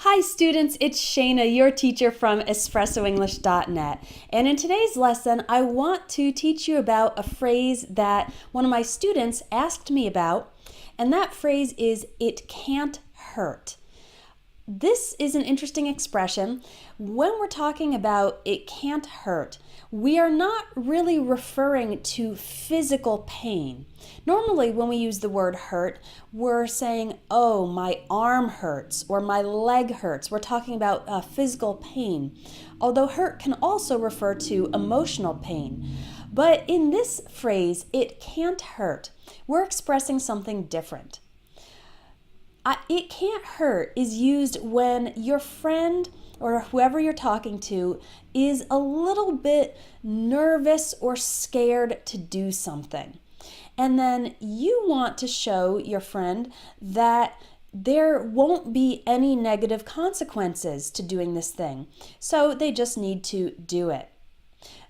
Hi students, it's Shayna, your teacher from EspressoEnglish.net. And in today's lesson, I want to teach you about a phrase that one of my students asked me about, and that phrase is, "It can't hurt." This is an interesting expression. When we're talking about "it can't hurt," we are not really referring to physical pain. Normally, when we use the word hurt, we're saying, "Oh, my arm hurts," or "my leg hurts." We're talking about physical pain, although hurt can also refer to emotional pain. But in this phrase, "it can't hurt," we're expressing something different. It can't hurt is used when your friend or whoever you're talking to is a little bit nervous or scared to do something. And then you want to show your friend that there won't be any negative consequences to doing this thing. So they just need to do it.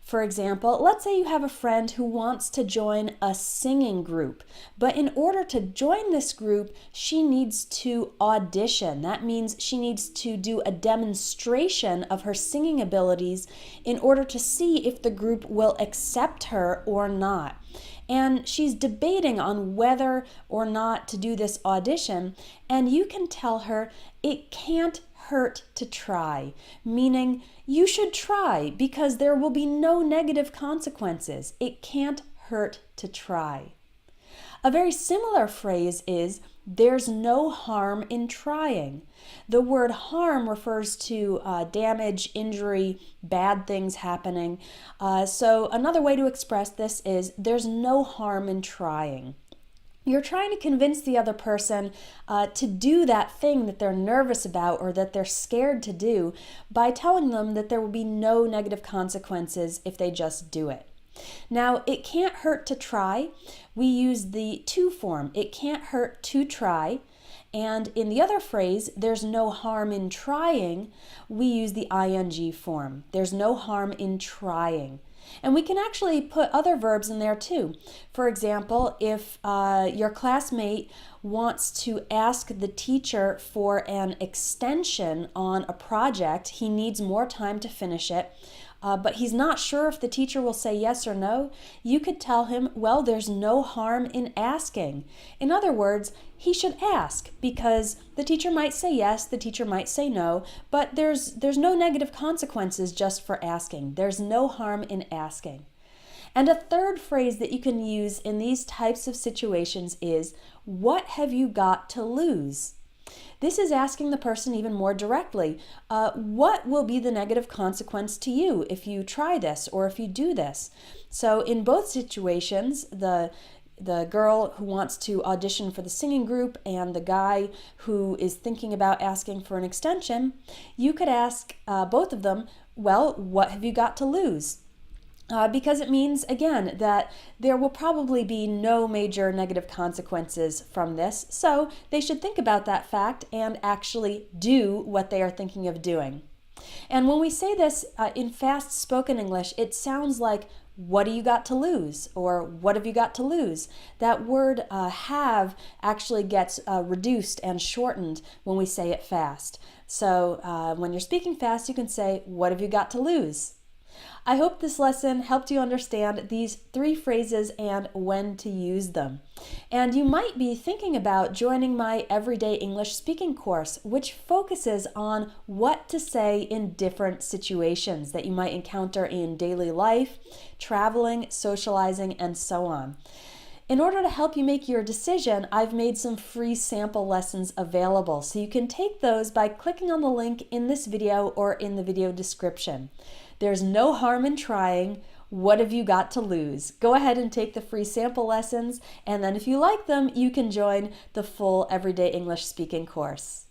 For example, let's say you have a friend who wants to join a singing group, but in order to join this group, she needs to audition. That means she needs to do a demonstration of her singing abilities in order to see if the group will accept her or not. And she's debating on whether or not to do this audition, and you can tell her it can't hurt to try, meaning you should try because there will be no negative consequences. It can't hurt to try. A very similar phrase is, "there's no harm in trying." The word harm refers to damage, injury, bad things happening. So another way to express this is, "there's no harm in trying." You're trying to convince the other person to do that thing that they're nervous about or that they're scared to do by telling them that there will be no negative consequences if they just do it. Now, "it can't hurt to try," we use the to form. It can't hurt to try. And in the other phrase, "there's no harm in trying," we use the ing form. There's no harm in trying. And we can actually put other verbs in there too. For example, if your classmate wants to ask the teacher for an extension on a project, he needs more time to finish it, but he's not sure if the teacher will say yes or no, you could tell him, "well, there's no harm in asking." In other words, he should ask because the teacher might say yes, the teacher might say no, but there's no negative consequences just for asking. There's no harm in asking. And a third phrase that you can use in these types of situations is, "what have you got to lose?" This is asking the person even more directly, what will be the negative consequence to you if you try this or if you do this? So in both situations, the girl who wants to audition for the singing group and the guy who is thinking about asking for an extension, you could ask both of them, "well, what have you got to lose?" Because it means, again, that there will probably be no major negative consequences from this, so they should think about that fact and actually do what they are thinking of doing. And when we say this in fast spoken English, it sounds like, "what do you got to lose?" or "what have you got to lose?" That word have actually gets reduced and shortened when we say it fast. So when you're speaking fast, you can say, "what have you got to lose?" I hope this lesson helped you understand these three phrases and when to use them. And you might be thinking about joining my Everyday English Speaking course, which focuses on what to say in different situations that you might encounter in daily life, traveling, socializing, and so on. In order to help you make your decision, I've made some free sample lessons available, so you can take those by clicking on the link in this video or in the video description. There's no harm in trying. What have you got to lose? Go ahead and take the free sample lessons, and then if you like them, you can join the full Everyday English Speaking course.